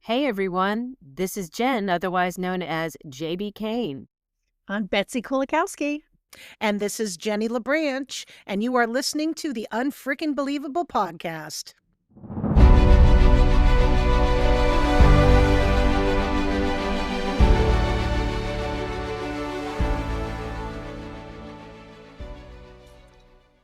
Hey everyone, this is Jen, otherwise known as JB Kane. I'm Betsy Kulikowski. And this is Jenny LaBranche, and you are listening to the Unfreakingbelievable podcast.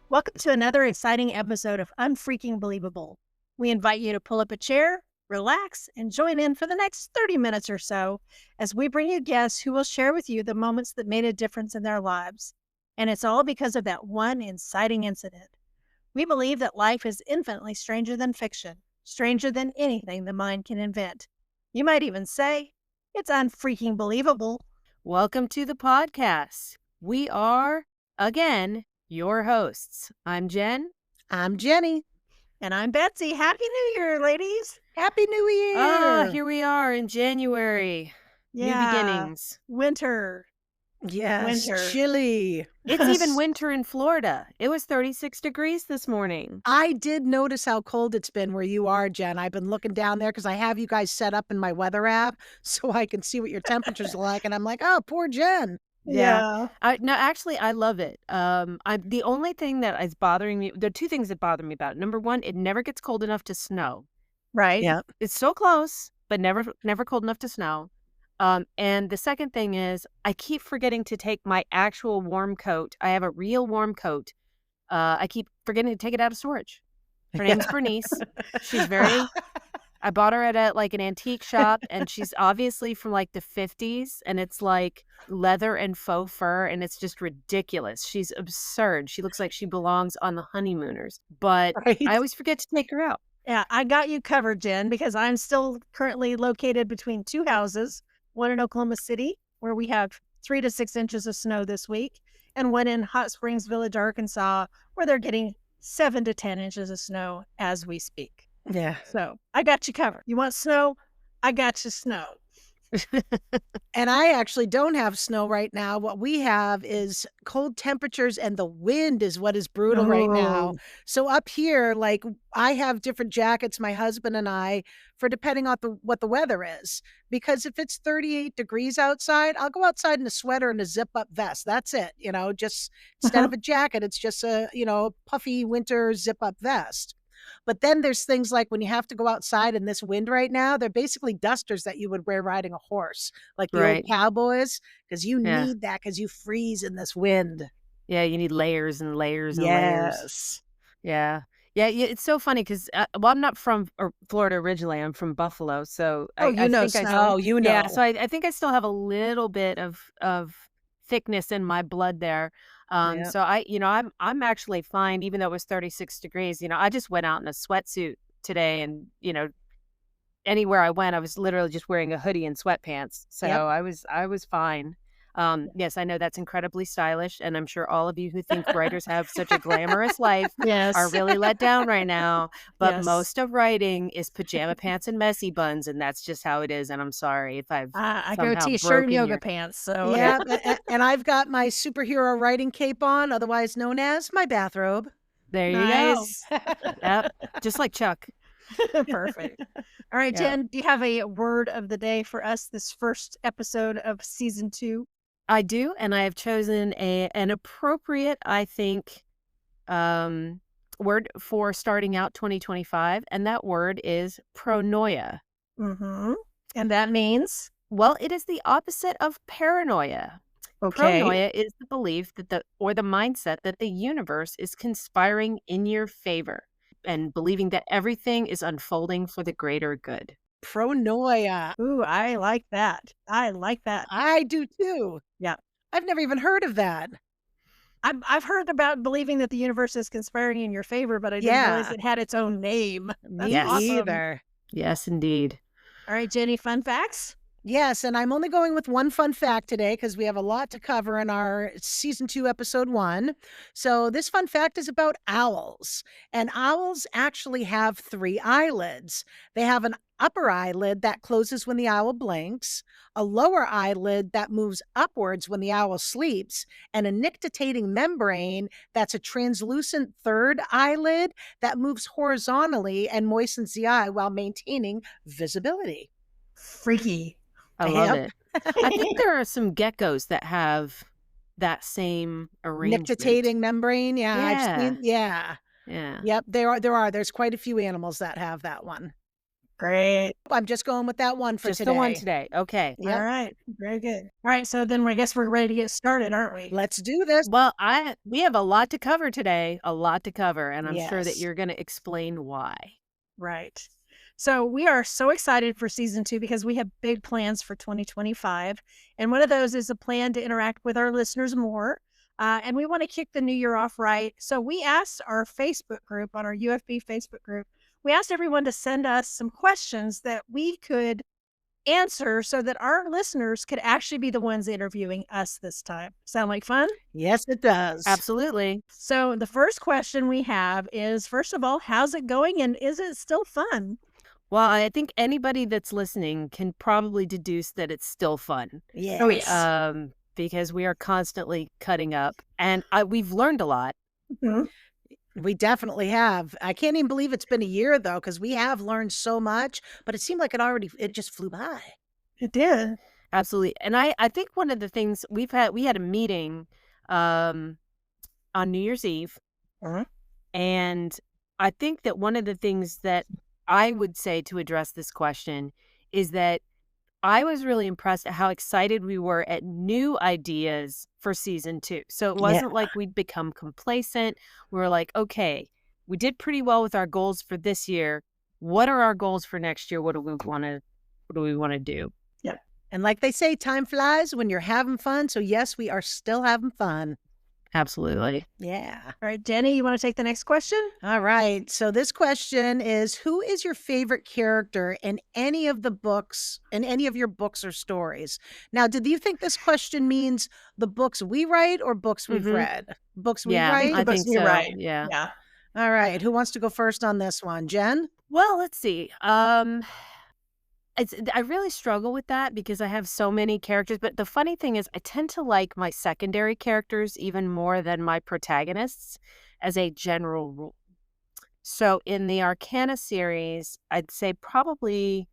Welcome to another exciting episode of Unfreaking Believable. We invite you to pull up a chair, relax, and join in for the next 30 minutes or so as we bring you guests who will share with you the moments that made a difference in their lives. And it's all because of that one inciting incident. We believe that life is infinitely stranger than fiction, stranger than anything the mind can invent. You might even say, it's unfreaking believable. Welcome to the podcast. We are, again, your hosts. I'm Jen. I'm Jenny. And I'm Betsy. Happy New Year, ladies. Happy New Year. Ah, here we are in January. Yeah. New beginnings. Winter. Yes, Winter. chilly. It's even winter in Florida. It was 36 degrees this morning. I did notice how cold it's been where you are, Jen. I've been looking down there because I have you guys set up in my weather app so I can see what your temperatures are like. And I'm like, oh, poor Jen. Yeah. No, actually, I love it. The only thing that is bothering me, there are two things that bother me about it. Number one, it never gets cold enough to snow. Right. Yeah. It's so close, but never cold enough to snow. And the second thing is I keep forgetting to take my actual warm coat. I have a real warm coat. I keep forgetting to take it out of storage. Her name's Bernice. She's I bought her at an antique shop, and she's obviously from like the 50s, and it's like leather and faux fur, and it's just ridiculous. She's absurd. She looks like she belongs on the Honeymooners, but Right. I always forget to take her out. Yeah, I got you covered, Jen, because I'm still currently located between two houses, one in Oklahoma City, where we have 3 to 6 inches of snow this week, and one in Hot Springs Village, Arkansas, where they're getting 7 to 10 inches of snow as we speak. Yeah. So I got you covered. You want snow? I got you snow. And I actually don't have snow right now. What we have is cold temperatures, and the wind is what is brutal right now. So up here, like, I have different jackets, my husband and I, for depending on what the weather is. Because if it's 38 degrees outside, I'll go outside in a sweater and a zip-up vest. That's it. Just instead of a jacket, it's just a, puffy winter zip-up vest. But then there's things like when you have to go outside in this wind right now, they're basically dusters that you would wear riding a horse, like the Right. old cowboys, because you Yeah. need that because you freeze in this wind. Yeah, you need layers and layers and layers. Yes. Yeah. Yeah, it's so funny because, I'm not from Florida originally. I'm from Buffalo, so Oh, I think I snow. Oh, you know. yeah, so I think I still have a little bit of thickness in my blood there. Yeah. So I'm actually fine, even though it was 36 degrees. I just went out in a sweatsuit today, and anywhere I went, I was literally just wearing a hoodie and sweatpants. So Yep. I was fine. Yes, I know that's incredibly stylish, and I'm sure all of you who think writers have such a glamorous life Yes. are really let down right now. But Yes. most of writing is pajama pants and messy buns, and that's just how it is. And I'm sorry if I've I go somehow t-shirt and broken yoga your- pants. So Yeah. And I've got my superhero writing cape on, otherwise known as my bathrobe. There you Nice. go. Yep, just like Chuck. Perfect. All right, Yeah. Jen, do you have a word of the day for us this first episode of season 2? I do, and I have chosen an appropriate, I think, word for starting out 2025, and that word is pronoia. Mm-hmm. And that means? Well, it is the opposite of paranoia. Okay. Pronoia is the belief that the mindset that the universe is conspiring in your favor and believing that everything is unfolding for the greater good. Pronoia. Ooh, I like that. I like that. I do too. Yeah. I've never even heard of that. I've heard about believing that the universe is conspiring in your favor, but I didn't realize Yeah. it had its own name. That's Yes. awesome. Either. Yes, indeed. All right, Jenny, fun facts? Yes, and I'm only going with one fun fact today because we have a lot to cover in our season 2, episode 1. So this fun fact is about owls. And owls actually have 3 eyelids. They have an upper eyelid that closes when the owl blinks, a lower eyelid that moves upwards when the owl sleeps, and a nictitating membrane that's a translucent third eyelid that moves horizontally and moistens the eye while maintaining visibility. Freaky. I love it. I think there are some geckos that have that same arrangement. Nictitating membrane. Yeah, I've Yeah. seen. Yeah. Yeah. Yep. There's quite a few animals that have that one. Great. I'm just going with that one for Just today. the one today. Okay. Yep. All right. Very good. All right. So then I guess we're ready to get started, aren't we? Let's do this. Well, we have a lot to cover today, a lot to cover, and I'm sure that Yes. you're going to explain why. Right. So we are so excited for season 2 because we have big plans for 2025. And one of those is a plan to interact with our listeners more. And we want to kick the new year off right. So we asked our Facebook group, on our UFB Facebook group, we asked everyone to send us some questions that we could answer so that our listeners could actually be the ones interviewing us this time. Sound like fun? Yes, it does. Absolutely. So the first question we have is, first of all, how's it going and is it still fun? Well, I think anybody that's listening can probably deduce that it's still fun. Yes. Oh, yes. Because we are constantly cutting up, and we've learned a lot. Mhm. We definitely have. I can't even believe it's been a year though, because we have learned so much, but it seemed like it just flew by. It did. Absolutely. And I think one of the things we had a meeting on New Year's Eve. Uh-huh. And I think that one of the things that I would say to address this question is that I was really impressed at how excited we were at new ideas for season 2. So it wasn't like we'd become complacent. We were like, okay, we did pretty well with our goals for this year. What are our goals for next year? What do we want to do? Yep. And like they say, time flies when you're having fun. So yes, we are still having fun. Absolutely. Yeah. All right, Jenny, you want to take the next question? All right. So this question is, who is your favorite character in any of your books or stories? Now, did you think this question means the books we write or books we've read? Books we write? I think so. Right. Yeah. All right. Who wants to go first on this one? Jen? Well, let's see. I really struggle with that because I have so many characters. But the funny thing is, I tend to like my secondary characters even more than my protagonists as a general rule. So in the Arcana series, I'd say probably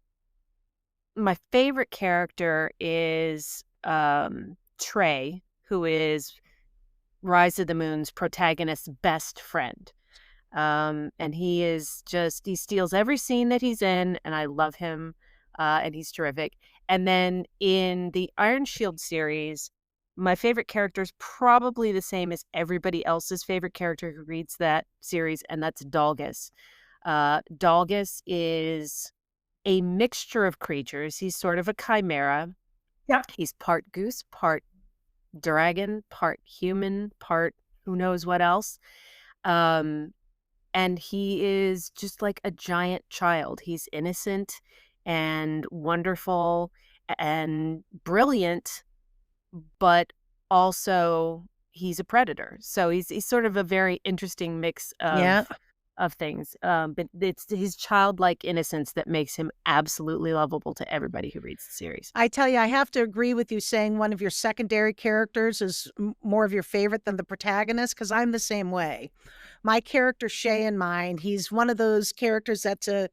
my favorite character is Trey, who is Rise of the Moon's protagonist's best friend. And he steals every scene that he's in, and I love him. And he's terrific. And then in the Iron Shield series, my favorite character is probably the same as everybody else's favorite character who reads that series, and that's Dalgus. Dalgus is a mixture of creatures. He's sort of a chimera. Yeah. He's part goose, part dragon, part human, part who knows what else. And he is just like a giant child. He's innocent and wonderful and brilliant, but also he's a predator. So he's sort of a very interesting mix of things. But it's his childlike innocence that makes him absolutely lovable to everybody who reads the series. I tell you, I have to agree with you saying one of your secondary characters is more of your favorite than the protagonist, because I'm the same way. My character, Shay, in mind, he's one of those characters that's a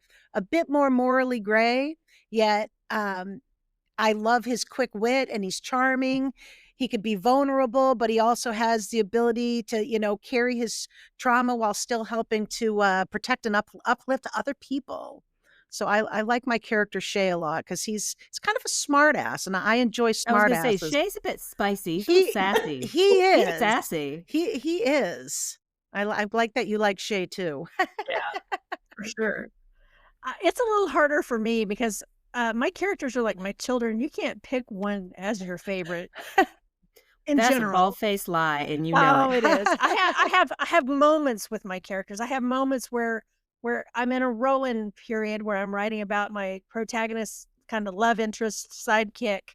bit more morally gray, yet I love his quick wit and he's charming. He could be vulnerable, but he also has the ability to, carry his trauma while still helping to protect and uplift other people. So I like my character Shay a lot because he's kind of a smart ass, and I enjoy smart asses. I was going to say, Shay's a bit spicy. He's sassy. He is. He's sassy. He is. I like that you like Shay too. Yeah, for sure. It's a little harder for me because my characters are like my children. You can't pick one as your favorite. That's general. A bald-faced lie, and you know it is. I have moments with my characters. I have moments where I'm in a Rowan period where I'm writing about my protagonist's kind of love interest sidekick.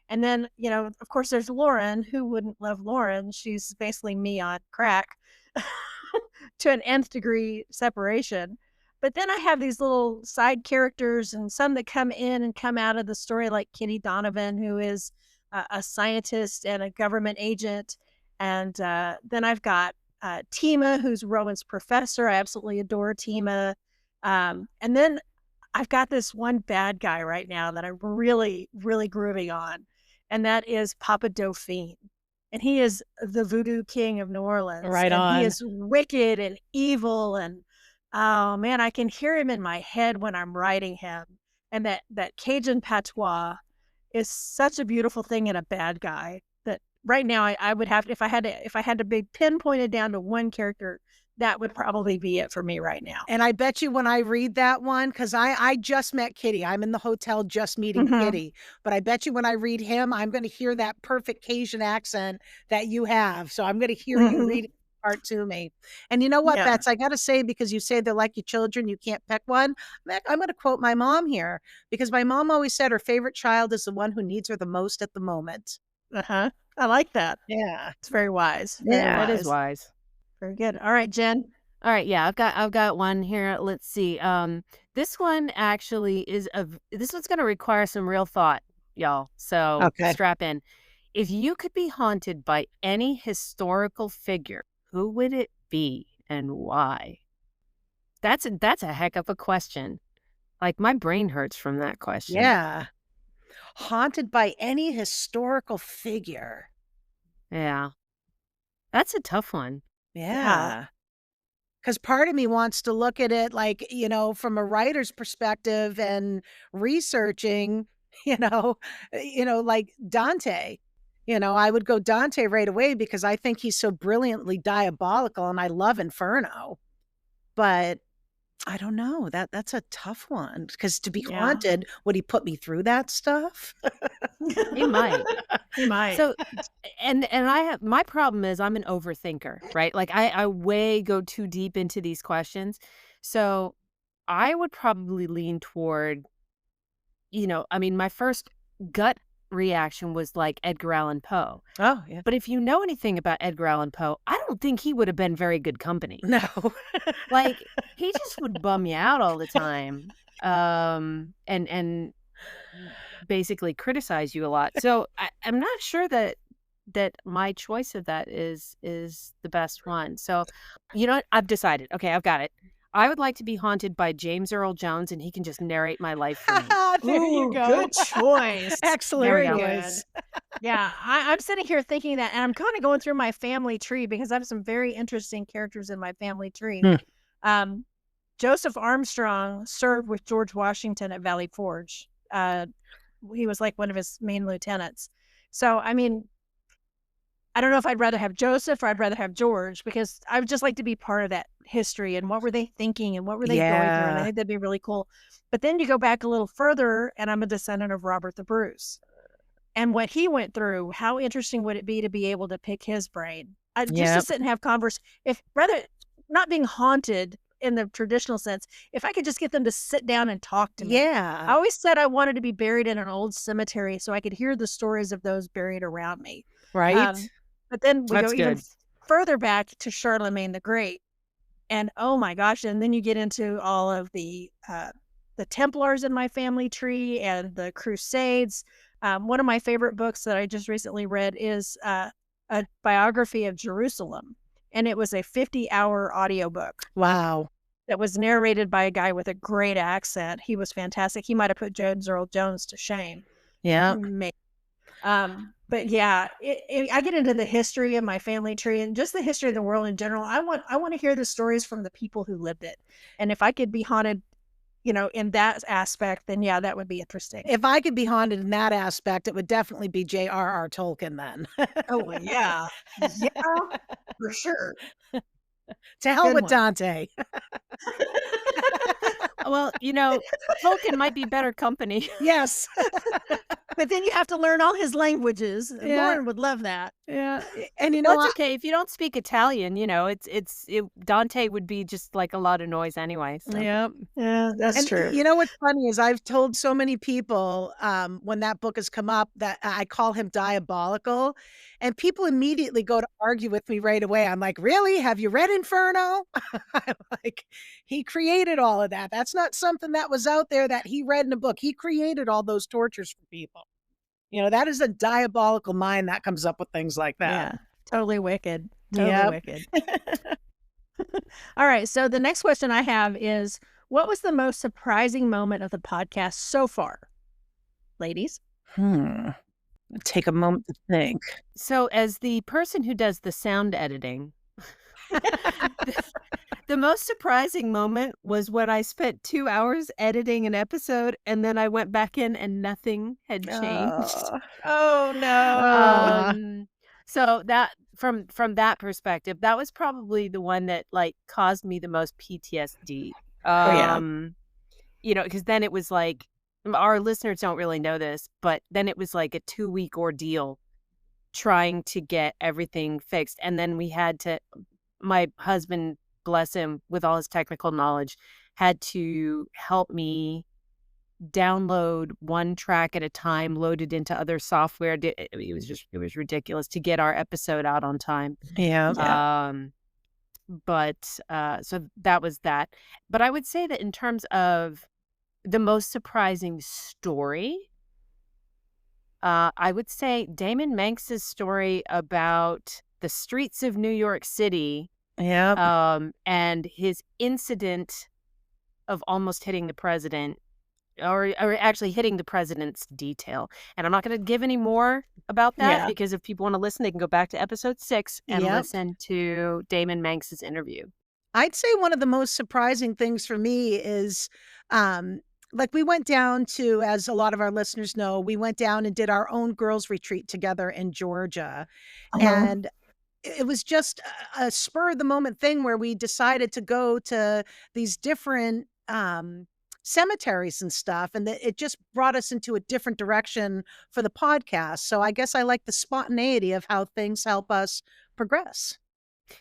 And then, of course, there's Lauren. Who wouldn't love Lauren? She's basically me on crack to an nth degree separation. But then I have these little side characters and some that come in and come out of the story, like Kitty Donovan, who is a scientist and a government agent. And then I've got Tima, who's Rowan's professor. I absolutely adore Tima. And then I've got this one bad guy right now that I'm really, really grooving on, and that is Papa Dauphine. And he is the voodoo king of New Orleans, Right and he on. is wicked and evil, and oh man, I can hear him in my head when I'm writing him. And that Cajun patois is such a beautiful thing in a bad guy that right now I would have, if I had to be pinpointed down to one character, that would probably be it for me right now. And I bet you when I read that one, because I just met Kitty. I'm in the hotel just meeting Kitty. But I bet you when I read him, I'm going to hear that perfect Cajun accent that you have. So I'm going to hear you read part to me. And you know what, Yeah. Bets, I got to say, because you say they're like your children, you can't pick one. I'm going to quote my mom here, because my mom always said her favorite child is the one who needs her the most at the moment. I like that. Yeah. It's very wise. Very Yeah. That is wise. wise. Very good. All right, Jen. All right, yeah, I've got one here. Let's see. This one actually this one's going to require some real thought, y'all. So Okay. strap in. If you could be haunted by any historical figure, who would it be and why? That's a heck of a question. Like my brain hurts from that question. Yeah. Haunted by any historical figure. Yeah. That's a tough one. Yeah. Because part of me wants to look at it like, from a writer's perspective and researching, like Dante. I would go Dante right away because I think he's so brilliantly diabolical and I love Inferno. But I don't know. That's a tough one because to be haunted, would he put me through that stuff? He might. He might. So, and my problem is I'm an overthinker, right? Like I way go too deep into these questions. So I would probably lean toward, my first gut reaction was like Edgar Allan Poe. Oh, yeah. But if you know anything about Edgar Allan Poe, I don't think he would have been very good company. No. Like he just would bum you out all the time. And basically criticize you a lot. So I'm not sure that my choice of that is the best one. So, you know what? I've decided. Okay, I've got it. I would like to be haunted by James Earl Jones, and he can just narrate my life for me. There you go. Good choice. Excellent Very choice. good. Yeah, I'm sitting here thinking that, and I'm kind of going through my family tree because I have some very interesting characters in my family tree. Joseph Armstrong served with George Washington at Valley Forge. He was like one of his main lieutenants. So, I mean, I don't know if I'd rather have Joseph or I'd rather have George because I would just like to be part of that history and what were they thinking and what were they going through. And I think that'd be really cool. But then you go back a little further and I'm a descendant of Robert the Bruce. And what he went through, how interesting would it be to be able to pick his brain? Just to sit and have if rather not being haunted in the traditional sense, if I could just get them to sit down and talk to me. Yeah. I always said I wanted to be buried in an old cemetery so I could hear the stories of those buried around me. Right. But then we That's go even good. further back to Charlemagne the Great. And oh my gosh, and then you get into all of the Templars in my family tree and the Crusades. One of my favorite books that I just recently read is a biography of Jerusalem. And it was a 50-hour audiobook. Wow. That was narrated by a guy with a great accent. He was fantastic. He might have put James Earl Jones to shame. Yeah. But yeah, I get into the history of my family tree and just the history of the world in general. I want to hear the stories from the people who lived it. And if I could be haunted, in that aspect, then yeah, that would be interesting. If I could be haunted in that aspect, it would definitely be J.R.R. Tolkien then. Oh, yeah. Yeah, for sure. To hell Good with one. Dante. Well, Tolkien might be better company. Yes. But then you have to learn all his languages. Yeah. Lauren would love that. Yeah. And Well, it's okay if you don't speak Italian. Dante would be just like a lot of noise anyway. So. Yeah. Yeah, that's true. You know what's funny is I've told so many people when that book has come up that I call him diabolical, and people immediately go to argue with me right away. I'm like, really? Have you read Inferno? I'm like, he created all of that. That's not something that was out there that he read in a book. He created all those tortures for people. That is a diabolical mind that comes up with things like that. Yeah, totally wicked. Totally wicked. All right. So the next question I have is, What was the most surprising moment of the podcast so far, ladies? Take a moment to think. So as the person who does the sound editing, the most surprising moment was when I spent 2 hours editing an episode, and then I went back in and nothing had changed. Oh, no. So that from that perspective, that was probably the one that, like, caused me the most PTSD. Yeah. Because then it was like our listeners don't really know this, but then it was like a 2-week ordeal trying to get everything fixed, and then we had to my husband, bless him, with all his technical knowledge, had to help me download one track at a time, load it into other software. It was ridiculous to get our episode out on time. Yeah. So that was that. But I would say that in terms of the most surprising story, I would say Damon Manx's story about the streets of New York City, Yep. and his incident of almost hitting the president, or actually hitting the president's detail. And I'm not going to give any more about that because if people want to listen, they can go back to episode 6 and listen to Damon Manx's interview. I'd say one of the most surprising things for me is, like we went down to, as a lot of our listeners know, we went down and did our own girls retreat together in Georgia. And it was just a spur of the moment thing where we decided to go to these different cemeteries and stuff. And it just brought us into a different direction for the podcast. So I guess I like the spontaneity of how things help us progress.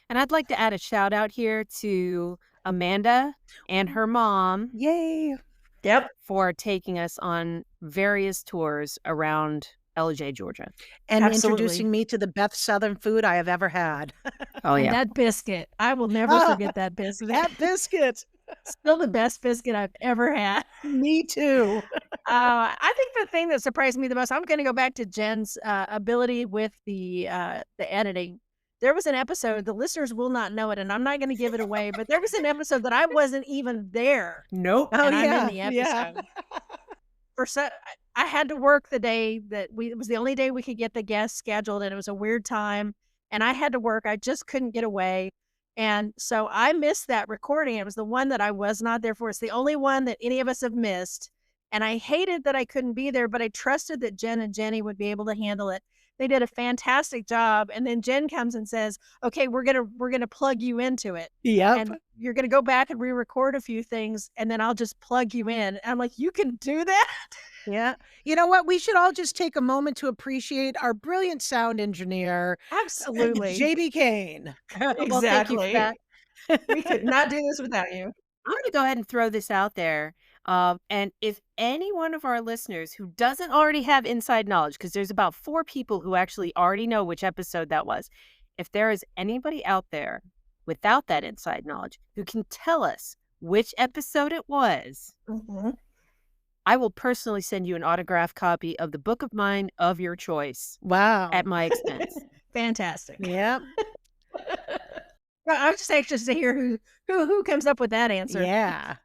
And I'd like to add a shout out here to Amanda and her mom. Yay. Yep. For taking us on various tours around LJ, Georgia. And introducing me to the best Southern food I have ever had. Oh, yeah. And that biscuit. I will never forget that biscuit. That biscuit. Still the best biscuit I've ever had. Me too. I think the thing that surprised me the most, I'm going to go back to Jen's ability with the editing. There was an episode, the listeners will not know it, and I'm not going to give it away, but there was an episode that I wasn't even there. Nope. And I'm in the episode. I had to work the day that it was the only day we could get the guests scheduled, and it was a weird time, and I had to work. I just couldn't get away. And so I missed that recording. It was the one that I was not there for. It's the only one that any of us have missed. And I hated that I couldn't be there, but I trusted that Jen and Jenny would be able to handle it. They did a fantastic job. And then Jen comes and says, okay, we're gonna plug you into it. Yep. And you're gonna go back and re-record a few things, and then I'll just plug you in. And I'm like, you can do that? Yeah. You know what? We should all just take a moment to appreciate our brilliant sound engineer. Absolutely. JB Kane. Exactly. Well, thank you for that. We could not do this without you. I'm going to go ahead and throw this out there. And if any one of our listeners who doesn't already have inside knowledge, because there's about 4 people who actually already know which episode that was, if there is anybody out there without that inside knowledge who can tell us which episode it was, I will personally send you an autographed copy of the book of mine of your choice. Wow. At my expense. Fantastic. Yep. I'm just anxious to hear who comes up with that answer. Yeah.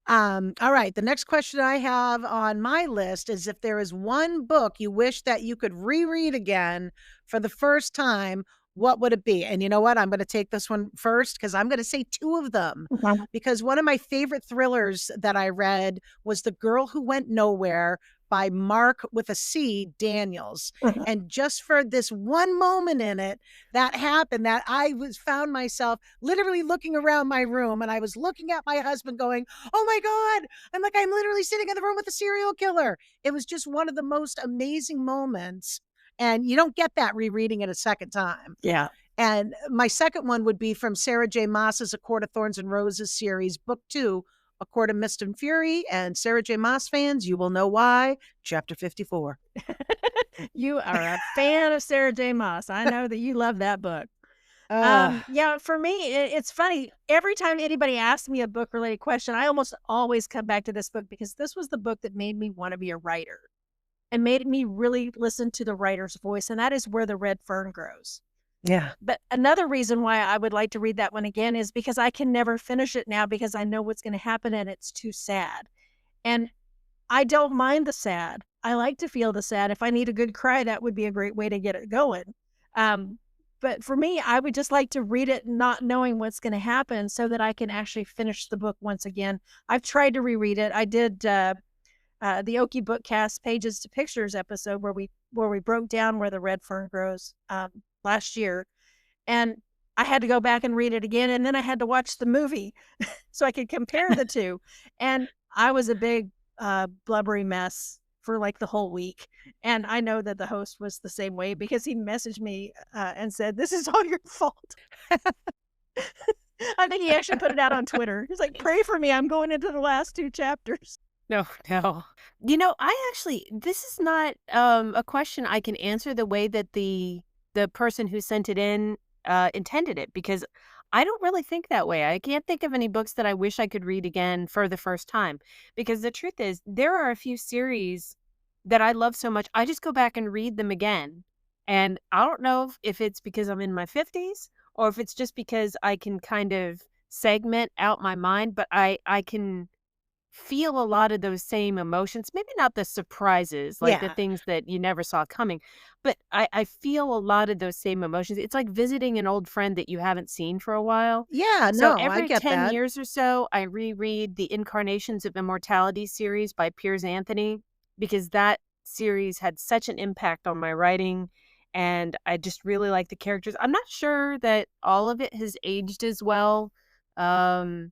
All right. The next question I have on my list is, if there is one book you wish that you could reread again for the first time, what would it be? And you know what? I'm going to take this one first because I'm going to say 2 of them. Because one of my favorite thrillers that I read was The Girl Who Went Nowhere by Mark with a C Daniels. And just for this one moment in it that happened, that I found myself literally looking around my room, and I was looking at my husband going, oh my God, I'm literally sitting in the room with a serial killer. It was just one of the most amazing moments. And you don't get that rereading it a second time. Yeah. And my second one would be from Sarah J. Maas's A Court of Thorns and Roses series, book 2, A Court of Mist and Fury. And Sarah J. Maas fans, you will know why. Chapter 54. You are a fan of Sarah J. Maas. I know that you love that book. Yeah, for me, it's funny. Every time anybody asks me a book-related question, I almost always come back to this book, because this was the book that made me want to be a writer and made me really listen to the writer's voice. And that is Where the Red Fern Grows. Yeah. But another reason why I would like to read that one again is because I can never finish it now because I know what's going to happen and it's too sad. And I don't mind the sad. I like to feel the sad. If I need a good cry, that would be a great way to get it going. Um, but for me, I would just like to read it not knowing what's going to happen so that I can actually finish the book once again. I've tried to reread it. I did the Okie Bookcast Pages to Pictures episode where we broke down where the red fern grows last year, and I had to go back and read it again, and then I had to watch the movie so I could compare the two. And I was a big blubbery mess for like the whole week. And I know that the host was the same way because he messaged me and said, "This is all your fault." I think he actually put it out on Twitter. He's like, "Pray for me. I'm going into the last 2 chapters." No, no. This is not a question I can answer the way that the person who sent it in intended it, because I don't really think that way. I can't think of any books that I wish I could read again for the first time, because the truth is there are a few series that I love so much. I just go back and read them again. And I don't know if it's because I'm in my 50s or if it's just because I can kind of segment out my mind, but I can feel a lot of those same emotions, maybe not the surprises, like the Yeah. things that you never saw coming, but I feel a lot of those same emotions. It's like visiting an old friend that you haven't seen for a while. Yeah, So no, I every get 10 that. years or so, I reread the Incarnations of Immortality series by Piers Anthony, because that series had such an impact on my writing, and I just really like the characters. I'm not sure that all of it has aged as well. Um,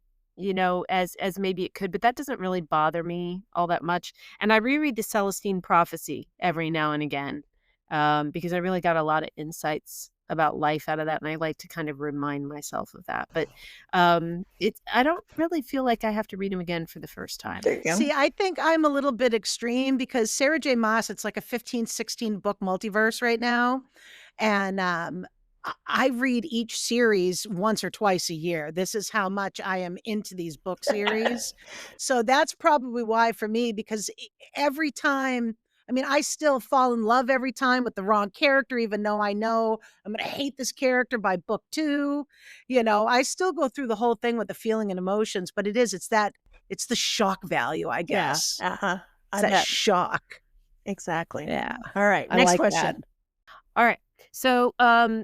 as maybe it could, but that doesn't really bother me all that much. And I reread the Celestine Prophecy every now and again, because I really got a lot of insights about life out of that, and I like to kind of remind myself of that. But I don't really feel like I have to read them again for the first time. There you go. See, I think I'm a little bit extreme because Sarah J. Maas, it's like a 15, 16 book multiverse right now. And I read each series once or twice a year. This is how much I am into these book series. So that's probably why for me, because every time, I mean, I still fall in love every time with the wrong character, even though I know I'm going to hate this character by book 2. I still go through the whole thing with the feeling and emotions, but it's the shock value, I Yeah. guess. Uh-huh. It's I that bet. shock. Exactly. Yeah. All right. I Next like question. that. All right. So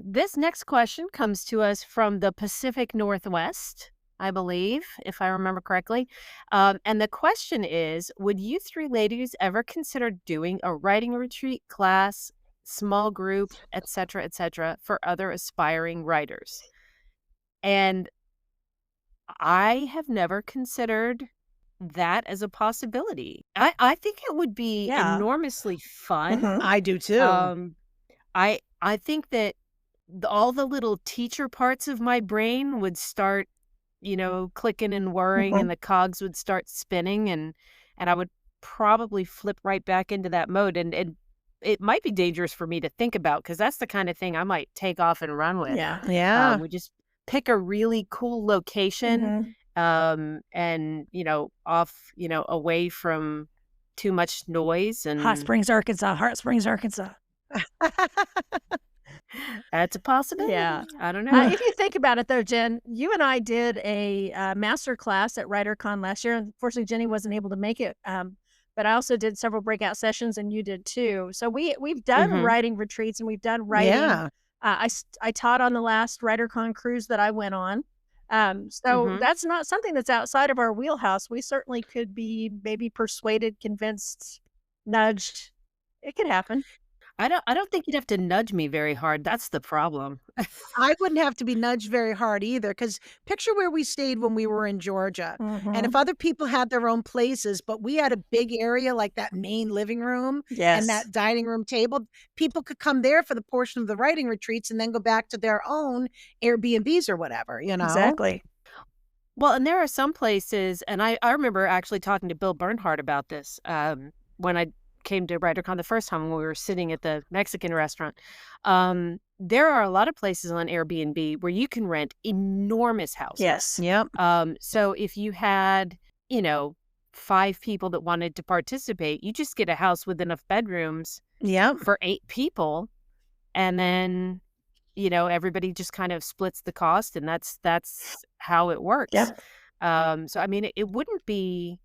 this next question comes to us from the Pacific Northwest, I believe, if I remember correctly. And the question is, would you 3 ladies ever consider doing a writing retreat, class, small group, etc., for other aspiring writers? And I have never considered that as a possibility. I think it would be Yeah. enormously fun. Mhm. I do too. I think that all the little teacher parts of my brain would start, clicking and whirring, and Mhm. the cogs would start spinning, and I would probably flip right back into that mode, and it might be dangerous for me to think about, because that's the kind of thing I might take off and run with. Yeah. Yeah. We just pick a really cool location, Mhm. and off, away from too much noise, Hot and Springs, Arkansas. Hot Springs, Arkansas. that's a possibility. Yeah. I don't know. If you think about it, though, Jen, you and I did a master class at WriterCon last year. Unfortunately, Jenny wasn't able to make it, but I also did several breakout sessions, and you did too. So we've done Mhm. writing retreats, and we've done writing. Yeah. I taught on the last WriterCon cruise that I went on. So Mhm. that's not something that's outside of our wheelhouse. We certainly could be maybe persuaded, convinced, nudged. It could happen. I don't think you'd have to nudge me very hard, that's the problem. I wouldn't have to be nudged very hard either, because picture where we stayed when we were in Georgia. And if Mhm. other people had their own places, but we had a big area like that main living room and Yes. that dining room table, people could come there for the portion of the writing retreats and then go back to their own Airbnbs or whatever. Exactly. Well, and there are some places, and I remember actually talking to Bill Bernhardt about this, when I came to WriterCon the first time when we were sitting at the Mexican restaurant. There are a lot of places on Airbnb where you can rent enormous houses. Yes. Yep. So if you had, 5 people that wanted to participate, you just get a house with enough bedrooms Yep. for 8 people, and then everybody just kind of splits the cost, and that's how it works. Yep. So I mean, it wouldn't be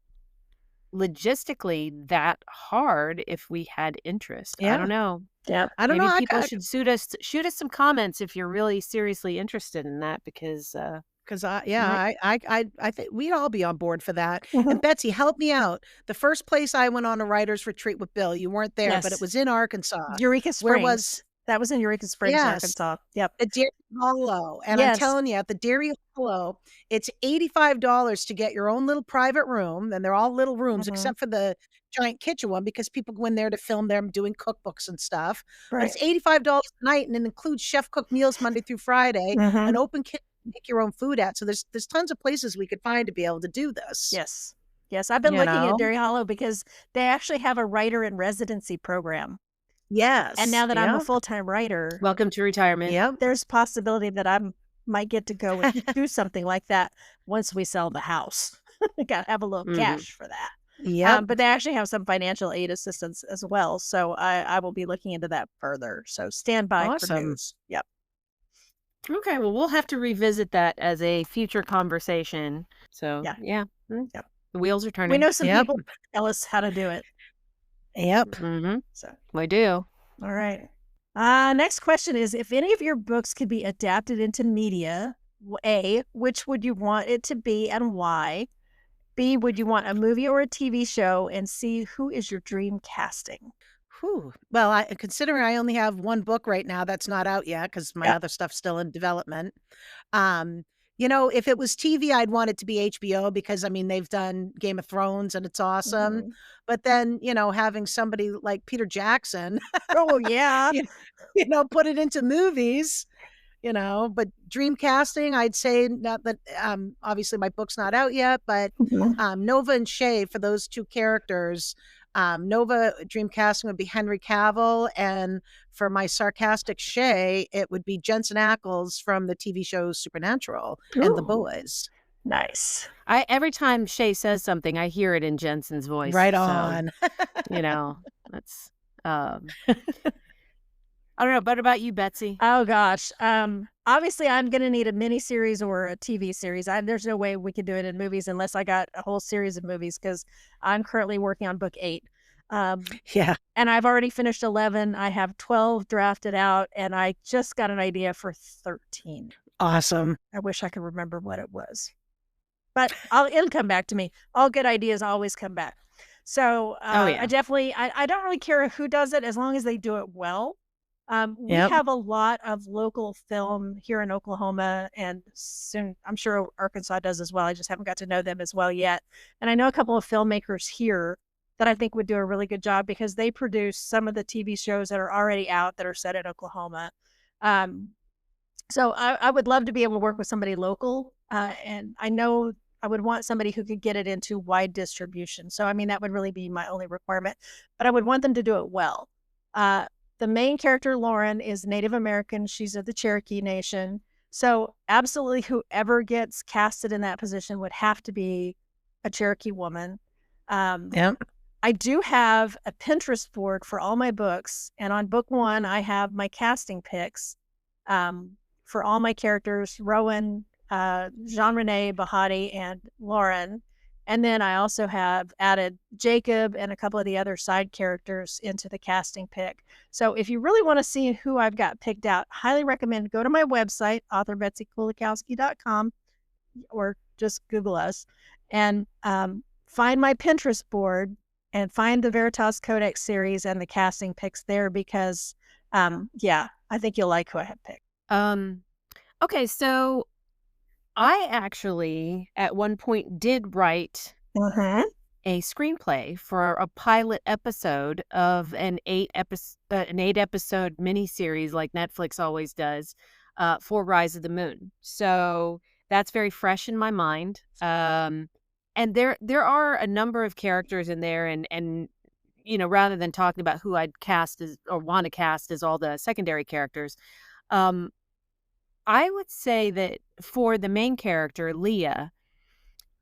logistically that hard if we had interest. I Yeah. don't know. Yep. I don't know. Maybe people should shoot us some comments if you're really seriously interested in that, because Because we might. I think we'd all be on board for that. Mhm. And Betsy, help me out. The first place I went on a writer's retreat with Bill, you weren't there, but it Yes. was in Arkansas. Eureka Where Springs. was That was in Eureka Springs, Yes, Arkansas. Yep. the Dairy Hollow, and I'm Yes. telling you, at the Dairy Hollow, it's $85 to get your own little private room, and they're all little rooms Mhm. except for the giant kitchen one because people go in there to film them doing cookbooks and stuff, but Right. it's $85 a night, and it includes chef-cooked meals Monday through Friday, an Mhm. open kitchen to make your own food at, so there's tons of places we could find to be able to do this, Yes. Yes, I've been you looking at know? Dairy Hollow because they actually have a writer in residency program. And Yes, now that I'm a yep, full-time writer, Welcome to retirement. yep, there's possibility that might get to go and do something like that once we sell the house. Gotta have a little Mhm. cash for that. yep, But they actually have some financial aid assistance as well, so I will be looking into that further. So stand by for awesome. news. Yep. Okay, well, we'll have to revisit that as a future conversation. So, Yeah. yeah, Yep. the wheels are We turning. know some Yep, people tell us how to do it. yep. Mhm. So, We do. all right. Next question is, if any of your books could be adapted into media, A, which would you want it to be and why? B, would you want a movie or a TV show? And C, who is your dream casting? Whew. Well, considering I only have 1 book right now that's not out yet because my Yep. other stuff's still in development. Um, if it was TV, I'd want it to be HBO because, I mean, they've done Game of Thrones and it's awesome. Mhm. But then, having somebody like Peter Jackson, Oh, yeah. you put it into movies, but dream casting, I'd say not that, obviously my book's not out yet, but, Mhm. Nova and Shay for those 2 characters, Nova dream casting would be Henry Cavill, and for my sarcastic Shay, it would be Jensen Ackles from the TV show Supernatural and The Ooh, Boys. nice. Every time Shay says something, I hear it in Jensen's voice. Right So, on. that's I don't know. But about you, Betsy? Oh gosh. Obviously I'm gonna need a mini series or a TV series. There's no way we could do it in movies unless I got a whole series of movies because I'm currently working on book 8. Yeah. And I've already finished 11. I have 12 drafted out, and I just got an idea for 13. Awesome. I wish I could remember what it was, but it'll come back to me. All good ideas always come back. So Oh, yeah. I don't really care who does it as long as they do it well. We Yep. have a lot of local film here in Oklahoma, and soon I'm sure Arkansas does as well. I just haven't got to know them as well yet. And I know a couple of filmmakers here that I think would do a really good job because they produce some of the TV shows that are already out that are set in Oklahoma. So I would love to be able to work with somebody local, and I know I would want somebody who could get it into wide distribution. So I mean that would really be my only requirement, but I would want them to do it well. Uh, the main character, Lauren, is Native American. She's of the Cherokee Nation. So absolutely whoever gets casted in that position would have to be a Cherokee woman. Yep. I do have a Pinterest board for all my books, and on book 1, I have my casting picks for all my characters, Rowan, Jean-René Bahati, and Lauren. And then I also have added Jacob and a couple of the other side characters into the casting pick. So if you really want to see who I've got picked out, highly recommend go to my website, authorBetsyKulikowski.com, or just Google us, and find my Pinterest board and find the Veritas Codex series and the casting picks there because, yeah, I think you'll like who I have picked. Okay, so I actually at one point did write Mm-hmm. a screenplay for a pilot episode of an 8-episode miniseries like Netflix always does for Rise of the Moon. So that's very fresh in my mind. And there are a number of characters in there, and rather than talking about who I'd cast as or want to cast as all the secondary characters, um, I would say that for the main character, Leah,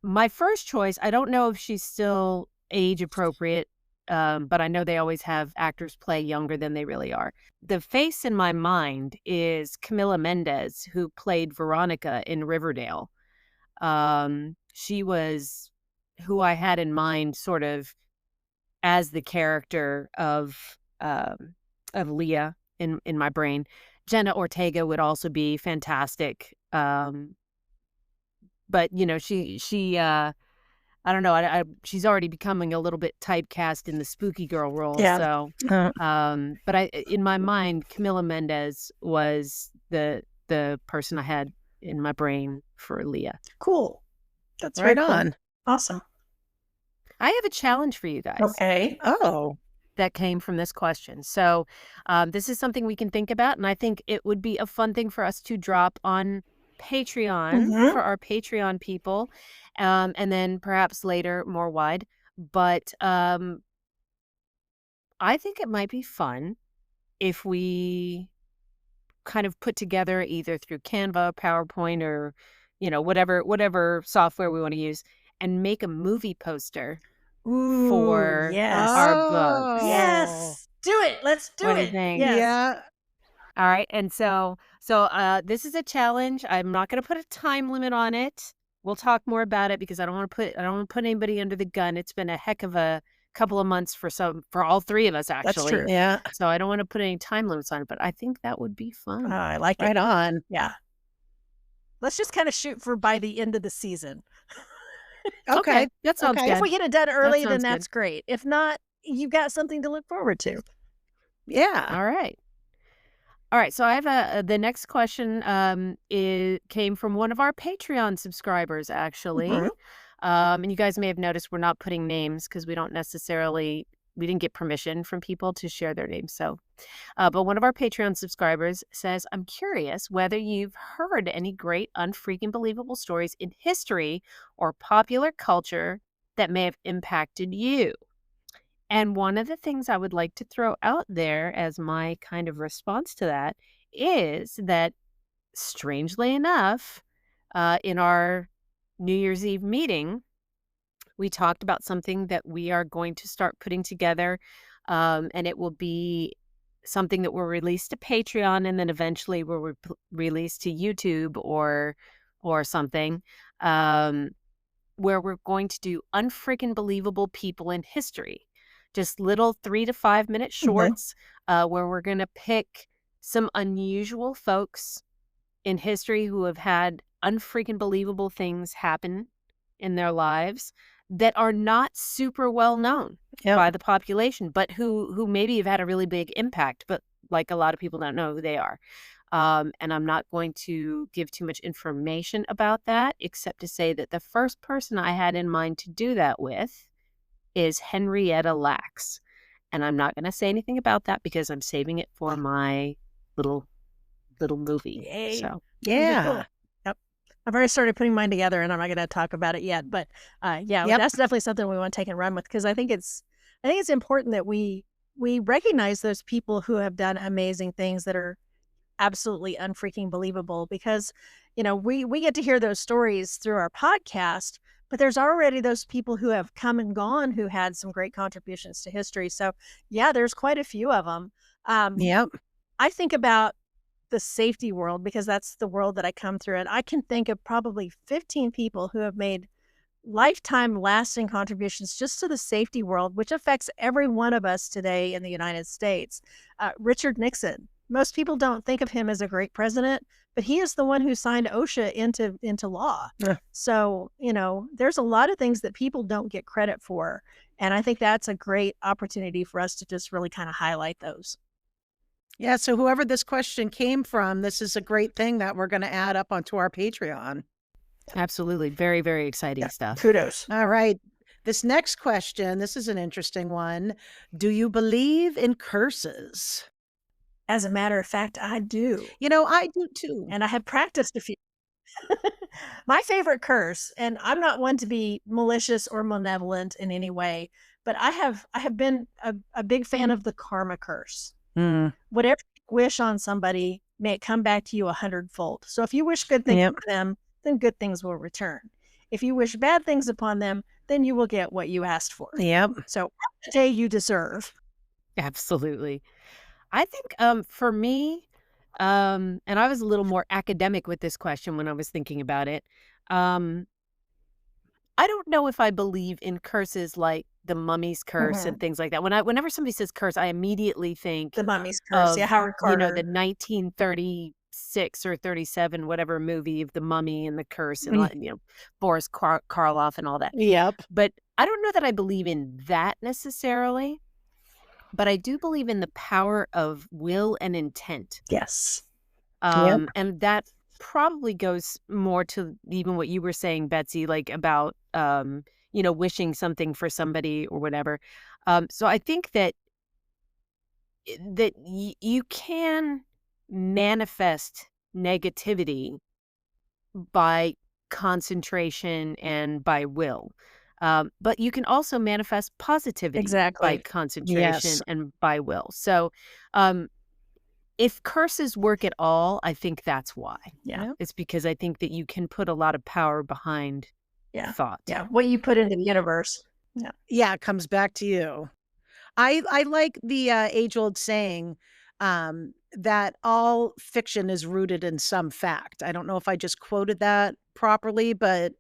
my first choice, I don't know if she's still age appropriate. but I know they always have actors play younger than they really are. The face in my mind is Camila Mendez, who played Veronica in Riverdale. She was who I had in mind sort of as the character of Leah in my brain. Jenna Ortega would also be fantastic. But I don't know. She's already becoming a little bit typecast in the spooky girl role. Yeah. So, but in my mind, Camila Mendez was the person I had in my brain for Leah. Cool. That's Right very cool. on. Awesome. I have a challenge for you guys. Okay. Oh, That came from this question. So this is something we can think about, and I think it would be a fun thing for us to drop on Patreon for our Patreon people, and then perhaps later more wide. But I think it might be fun if we kind of put together either through Canva, PowerPoint, or whatever software we want to use, and make a movie poster for yes. our books. Oh. Yes. Do it. Let's do What do it. you think? Yes. Yeah. All right. And so this is a challenge. I'm not going to put a time limit on it. We'll talk more about it because I don't want to put anybody under the gun. It's been a heck of a couple of months for all three of us, actually. That's true. Yeah. So I don't want to put any time limits on it, but I think that would be fun. I like it. Right on. Yeah. Let's just kind of shoot for by the end of the season. Okay. That sounds Okay. good. If we get it done early, then sounds that's great. If not, you've got something to look forward to. Yeah. All right. All right. So I have the next question came from one of our Patreon subscribers, actually. And you guys may have noticed we're not putting names because we didn't get permission from people to share their names. So, but one of our Patreon subscribers says, I'm curious whether you've heard any great unfreaking believable stories in history or popular culture that may have impacted you. And one of the things I would like to throw out there as my kind of response to that is that, strangely enough, in our New Year's Eve meeting, we talked about something that we are going to start putting together, and it will be something that will release to Patreon, and then eventually will release to YouTube or something, where we're going to do unfreaking believable people in history. Just little 3 to 5 minute shorts where we're going to pick some unusual folks in history who have had unfreaking believable things happen in their lives that are not super well known by the population, but who maybe have had a really big impact, but like a lot of people don't know who they are. And I'm not going to give too much information about that, except to say that the first person I had in mind to do that with is Henrietta Lacks. And I'm not going to say anything about that because I'm saving it for my little movie. Yay. So Yeah. Cool. Yep. I've already started putting mine together and I'm not going to talk about it yet, but that's definitely something we want to take and run with because I think it's important that we recognize those people who have done amazing things that are absolutely unfreaking believable because, we get to hear those stories through our podcast, but there's already those people who have come and gone who had some great contributions to history. So yeah, there's quite a few of them. I think about the safety world because that's the world that I come through. And I can think of probably 15 people who have made lifetime lasting contributions just to the safety world, which affects every one of us today in the United States. Richard Nixon. Most people don't think of him as a great president, but he is the one who signed OSHA into law. So, there's a lot of things that people don't get credit for. And I think that's a great opportunity for us to just really kind of highlight those. Yeah. So whoever this question came from, this is a great thing that we're going to add up onto our Patreon. absolutely. Very, very exciting stuff. Kudos. All right. This next question, this is an interesting one. Do you believe in curses? As a matter of fact, I do. I do too. And I have practiced a few. My favorite curse, and I'm not one to be malicious or malevolent in any way, but I have been a big fan of the karma curse. Whatever you wish on somebody, may it come back to you 100-fold. So if you wish good things for them, then good things will return. If you wish bad things upon them, then you will get what you asked for. Yep. So the day you deserve. Absolutely. I think for me, and I was a little more academic with this question when I was thinking about it. Um, I don't know if I believe in curses like the mummy's curse and things like that. Whenever somebody says curse, I immediately think The Mummy's Curse. Yeah, of, Howard the Carter. 1936 or 37 whatever movie of the mummy and the curse and Mm. Boris Karloff and all that. Yep. But I don't know that I believe in that necessarily, but I do believe in the power of will and intent. Yes. Yep. And that probably goes more to even what you were saying, Betsy, like about, wishing something for somebody or whatever. So I think that you can manifest negativity by concentration and by will. But you can also manifest positivity by Exactly. concentration Yes. and by will. So, um, if curses work at all, I think that's why. Yeah. Yep. It's because I think that you can put a lot of power behind Yeah. thought. Yeah. What you put into the universe. Yeah. Yeah, it comes back to you. I like the age-old saying that all fiction is rooted in some fact. I don't know if I just quoted that properly, but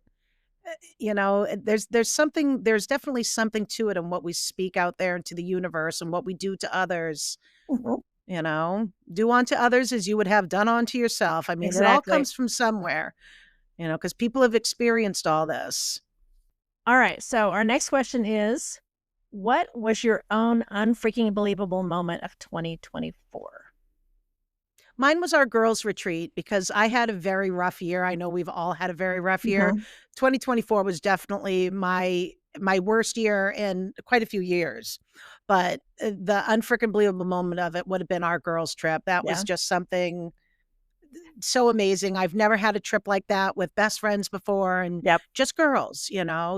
there's definitely something to it in what we speak out there into the universe and what we do to others. Mhm. Do unto others as you would have done unto yourself. I mean, it all Exactly. comes from somewhere. Because people have experienced all this. All right. So our next question is, what was your own unfreaking believable moment of 2024? Mine was our girls' retreat because I had a very rough year. I know we've all had a very rough year. 2024 was definitely my worst year in quite a few years. But the unfreaking believable moment of it would have been our girls' trip. That Yeah. was just something so amazing. I've never had a trip like that with best friends before and Yep. just girls.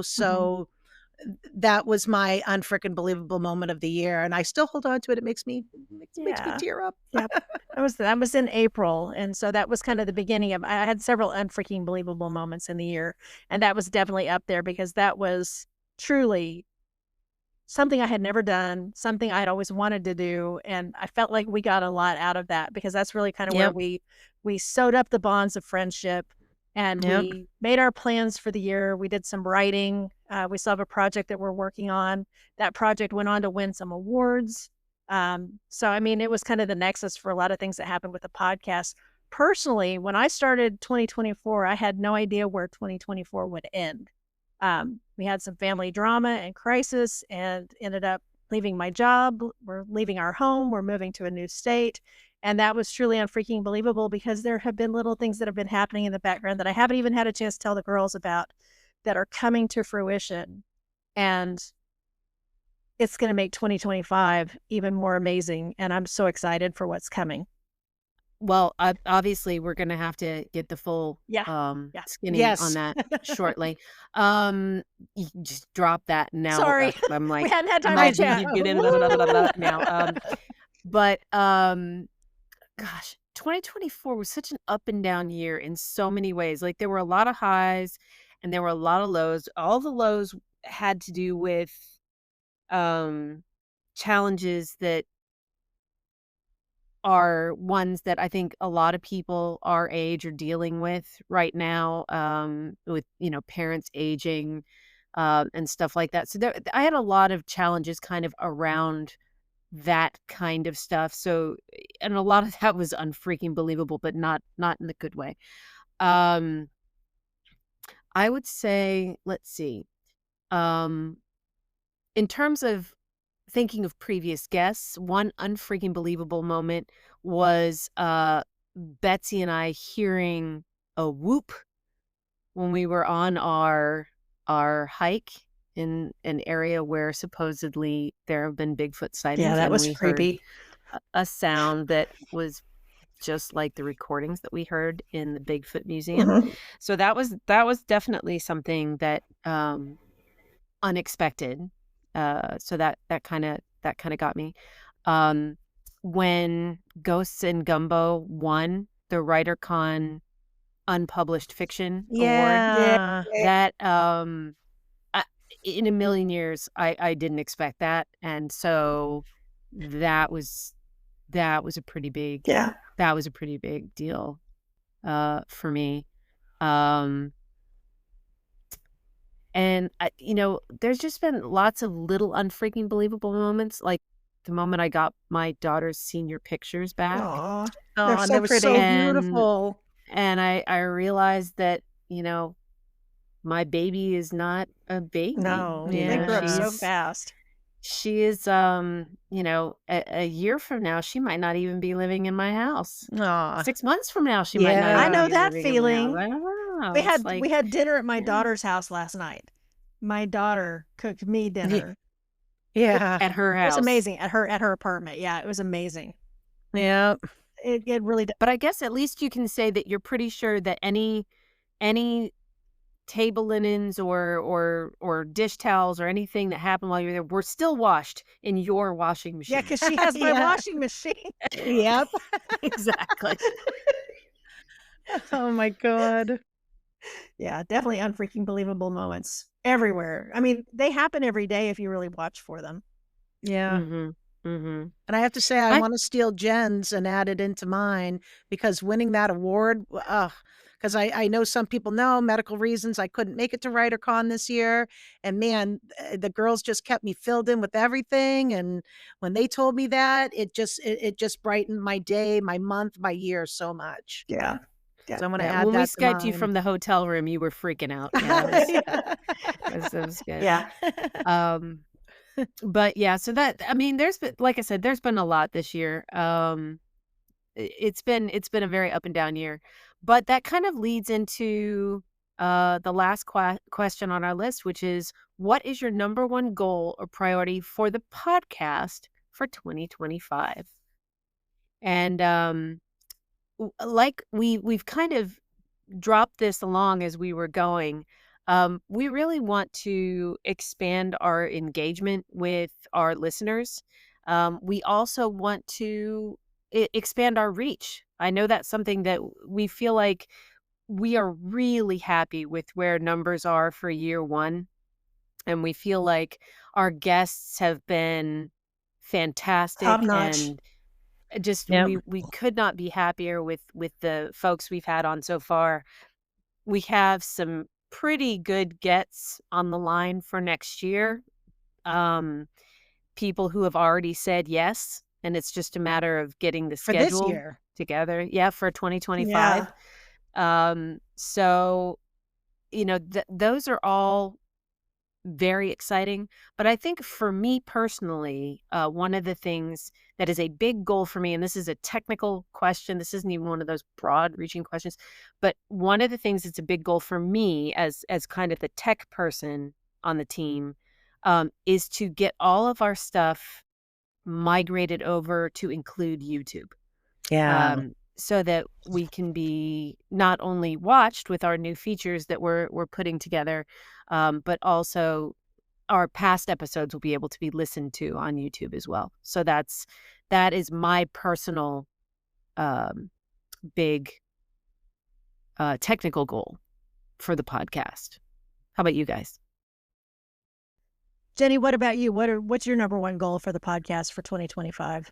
So that was my unfreaking believable moment of the year, and I still hold on to it. It makes me Yeah. tear up. Yep. That was in April, and so that was kind of the beginning of I had several unfreaking believable moments in the year, and that was definitely up there because that was truly something I had never done, something I'd always wanted to do, and I felt like we got a lot out of that because that's really kind of where Yep. we sewed up the bonds of friendship, and Yep. we made our plans for the year. We did some writing. We still have a project that we're working on. That project went on to win some awards. So I mean, it was kind of the nexus for a lot of things that happened with the podcast. Personally, when I started 2024, I had no idea where 2024 would end. We had some family drama and crisis and ended up leaving my job. We're leaving our home. We're moving to a new state. And that was truly unfreaking believable because there have been little things that have been happening in the background that I haven't even had a chance to tell the girls about that are coming to fruition. And it's going to make 2025 even more amazing. And I'm so excited for what's coming. Well, obviously, we're gonna have to get the full Yeah. Yeah. skinny on Yes. that shortly. You just drop that now. Sorry. I'm We like, hadn't had time I to chat. know. get in blah, blah, blah, blah, blah now. But gosh, 2024 was such an up and down year in so many ways. Like there were a lot of highs and there were a lot of lows. All the lows had to do with challenges that are ones that I think a lot of people our age are dealing with right now, with parents aging, and stuff like that. So I had a lot of challenges kind of around that kind of stuff. So, and a lot of that was unfreaking believable, but not in the good way. Um, I would say, let's see, um, in terms of thinking of previous guests, one unfreaking believable moment was Betsy and I hearing a whoop when we were on our hike in an area where supposedly there have been Bigfoot sightings, Yeah, that and was we heard creepy. a sound that was just like the recordings that we heard in the Bigfoot Museum. So that was definitely something that unexpected. So that kind of got me. When Ghosts and Gumbo won the WriterCon Unpublished Fiction Award, Yeah. that in a million years, I didn't expect that, and so that was that was a pretty big Yeah. that was a pretty big deal, for me. Um, and there's just been lots of little unfreaking believable moments, like the moment I got my daughter's senior pictures back, Aw, they're Oh, and they so were so pretty. and beautiful. I realized that, my baby is not a baby. No, they grow up Yeah. so fast. She is, a year from now, she might not even be living in my house. Aw. 6 months from now, she might not I Yeah. even know be that living in my house. feeling. I don't know. We It's had like, we had dinner at my yeah, daughter's house last night. My daughter cooked me Ye dinner. yeah. at her It was house. amazing at her apartment. Yeah, it was amazing. Yep. It really does. But I guess at least you can say that you're pretty sure that any table linens or dish towels or anything that happened while you were there were still washed in your washing Yeah, machine. because she has my Yeah. washing machine. Yep. Exactly. Oh my god. Yeah, definitely unfreaking believable moments everywhere. I mean, they happen every day if you really watch for them. Yeah. Mhm. Mhm. And I have to say I I wanna steal Jen's and add it into mine because winning that award, because I know some people know medical reasons I couldn't make it to WriterCon this year, and man, the girls just kept me filled in with everything, and when they told me that, it just brightened my day, my month, my year so much. Yeah. Yeah. So I'm gonna Yeah, add when we that to Skyped you mine. from the hotel room, you were freaking out. Yeah, Yeah. it was good. Yeah. Um, but yeah, so that I mean, there's been, like I said, there's been a lot this year. It's been a very up and down year, but that kind of leads into the last question on our list, which is, what is your number one goal or priority for the podcast for 2025? And like we've kind of dropped this along as we were going. We really want to expand our engagement with our listeners. We also want to expand our reach. I know that's something that we feel like we are really happy with where numbers are for year one. And we feel like our guests have been Top fantastic, notch. and just Yep. we could not be happier with the folks we've had on so far. We have some pretty good gets on the line for next year. Um, People who have already said yes, and it's just a matter of getting the For this schedule year. together. Yeah, for 2025. Yeah. So, those are all very exciting. But I think for me personally, one of the things that is a big goal for me, and this is a technical question, this isn't even one of those broad reaching questions, but one of the things that's a big goal for me as kind of the tech person on the team, is to get all of our stuff migrated over to include YouTube. Yeah. So that we can be not only watched with our new features that we're putting together, but also our past episodes will be able to be listened to on YouTube as well. So that is my personal um, big technical goal for the podcast. How about you guys? Jenny, what about you? What's your number one goal for the podcast for 2025?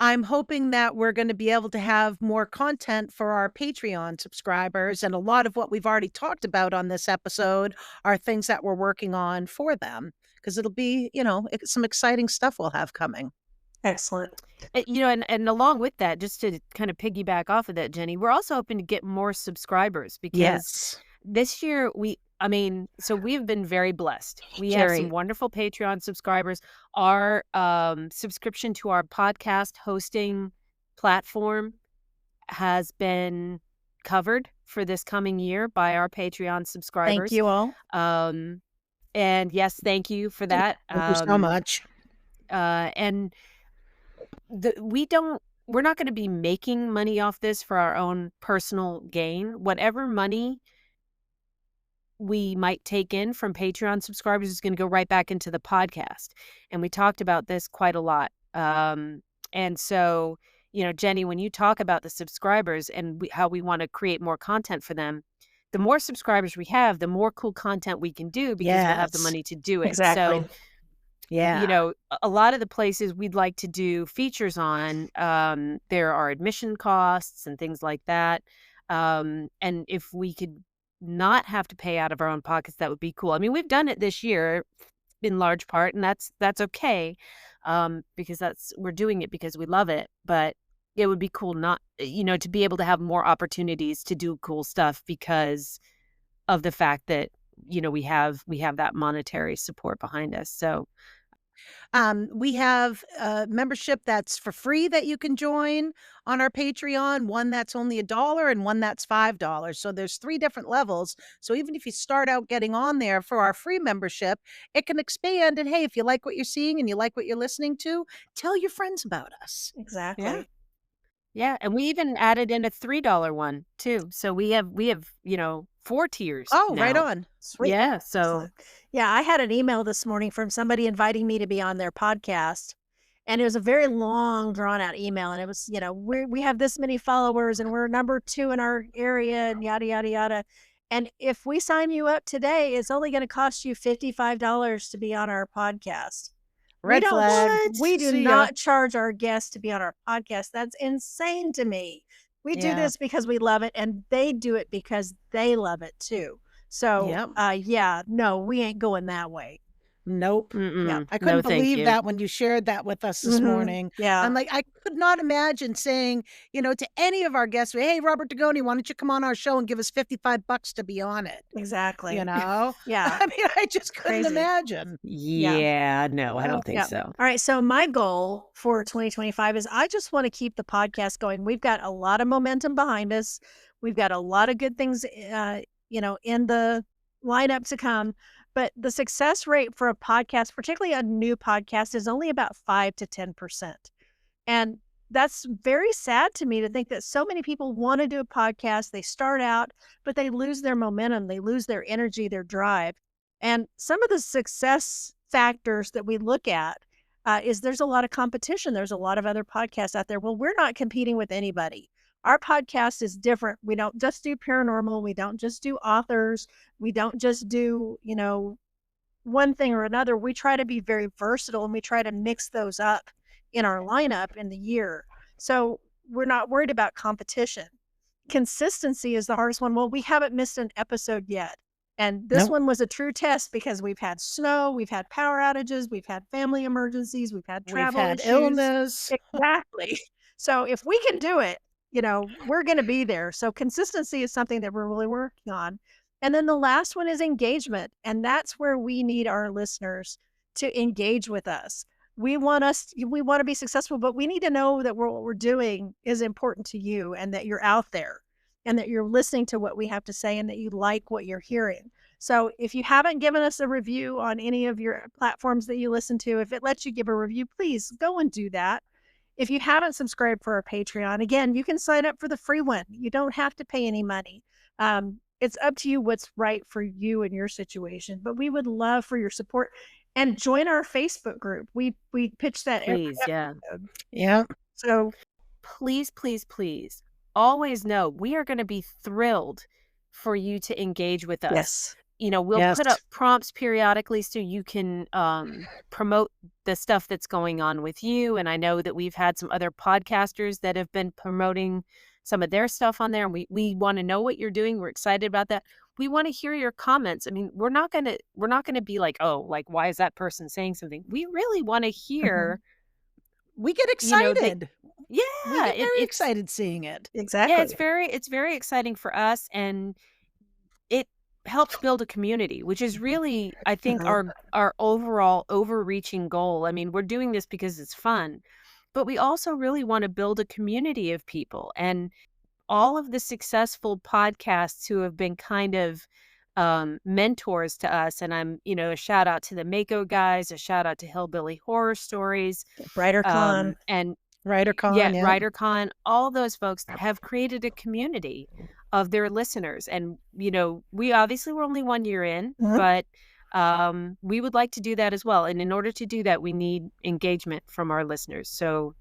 I'm hoping that we're gonna be able to have more content for our Patreon subscribers, and a lot of what we've already talked about on this episode are things that we're working on for them. Because 'cause it'll be, some exciting stuff we'll have coming. Excellent. And along with that, just to kind of piggyback off of that, Jenny, we're also hoping to get more subscribers because Yes. this year so we've been very blessed. We have some Very. wonderful Patreon subscribers. Our subscription to our podcast hosting platform has been covered for this coming year by our Patreon Thank subscribers. you all. And yes, thank you for that. Thank you so much. And we're not going to be making money off this for our own personal gain. Whatever money we might take in from Patreon subscribers is going to go right back into the podcast. And we talked about this quite a lot. And so, Jenny, when you talk about the subscribers and how we want to create more content for them, the more subscribers we have, the more cool content we can do because we'll have the Yes. money to do it. Exactly. So, Yeah. a lot of the places we'd like to do features on, there are admission costs and things like that. And if we could not have to pay out of our own pockets, that would be cool. I mean, we've done it this year in large part, and that's okay, because we're doing it because we love it. But it would be cool not, to be able to have more opportunities to do cool stuff because of the fact that we have that monetary support behind us. So We have a membership that's for free that you can join on our Patreon, one that's only $1 and one that's $5. So there's 3 different levels. So even if you start out getting on there for our free membership, it can expand. And hey, if you like what you're seeing and you like what you're listening to, tell your friends about us. yeah, Exactly. yeah, and we even added in a $3 one too. So we have 4 tiers Oh, right now. on. Sweet. Yeah, so Excellent. Yeah, I had an email this morning from somebody inviting me to be on their podcast. And it was a very long, drawn out email. And it was, we have this many followers and we're number 2 in our area and yada, yada, yada. And if we sign you up today, it's only going to cost you $55 to be on our podcast. We Red don't, flag. we do See ya. not charge our guests to be on our podcast. That's insane to me. We do Yeah. this because we love it and they do it because they love it too. So, Yep. yeah, no, we ain't going that way. Nope. Yeah. I No, couldn't thank believe you. that when you shared that with us this morning. Yeah. I'm like, I could not imagine saying, to any of our guests, "Hey, Robert Dagoni, why don't you come on our show and give us $55 to be on it?" Exactly. Yeah. I mean, I just couldn't Crazy. imagine. Yeah, no, I don't think Yeah. so. All right. So my goal for 2025 is I just want to keep the podcast going. We've got a lot of momentum behind us. We've got a lot of good things, in the lineup to come. But the success rate for a podcast, particularly a new podcast, is only about 5 to 10%. And that's very sad to me to think that so many people want to do a podcast. They start out, but they lose their momentum. They lose their energy, their drive. And some of the success factors that we look at is there's a lot of competition. There's a lot of other podcasts out there. Well, we're not competing with anybody. Our podcast is different. We don't just do paranormal. We don't just do authors. We don't just do, one thing or another. We try to be very versatile and we try to mix those up in our lineup in the year. So we're not worried about competition. Consistency is the hardest one. Well, we haven't missed an episode yet. And this Nope. one was a true test because we've had snow, we've had power outages, we've had family emergencies, we've had We've travel had issues. illness. Exactly. So if we can do it, we're going to be there. So consistency is something that we're really working on. And then the last one is engagement. And that's where we need our listeners to engage with us. We want to be successful, but we need to know that what we're doing is important to you and that you're out there and that you're listening to what we have to say and that you like what you're hearing. So if you haven't given us a review on any of your platforms that you listen to, if it lets you give a review, please go and do that. If you haven't subscribed for our Patreon, again, you can sign up for the free one. You don't have to pay any money. It's up to you what's right for you and your situation, but we would love for your support and join our Facebook group. We pitch that every Please, yeah. episode. Yeah. So Please, please, please always know we are going to be thrilled for you to engage with us. yes, We'll Yes. put up prompts periodically so you can promote the stuff that's going on with you. And I know that we've had some other podcasters that have been promoting some of their stuff on there. And we want to know what you're doing. We're excited about that. We want to hear your comments. I mean, we're not gonna be like, oh, like, why is that person saying something? We really want to hear, We get you know, they, excited. We yeah, get very it's excited seeing it. exactly. yeah, it's very exciting for us, and it helps build a community, which is really, I think, our overall overreaching goal. I mean, we're doing this because it's fun, but we also really want to build a community of people. And all of the successful podcasts who have been kind of mentors to us, and I'm, a shout out to the Mako guys, a shout out to Hillbilly Horror Stories, BrighterCon. and WriterCon, yeah. WriterCon, all those folks have created a community of their listeners. And, we obviously were only 1 year in, but we would like to do that as well. And in order to do that, we need engagement from our listeners. So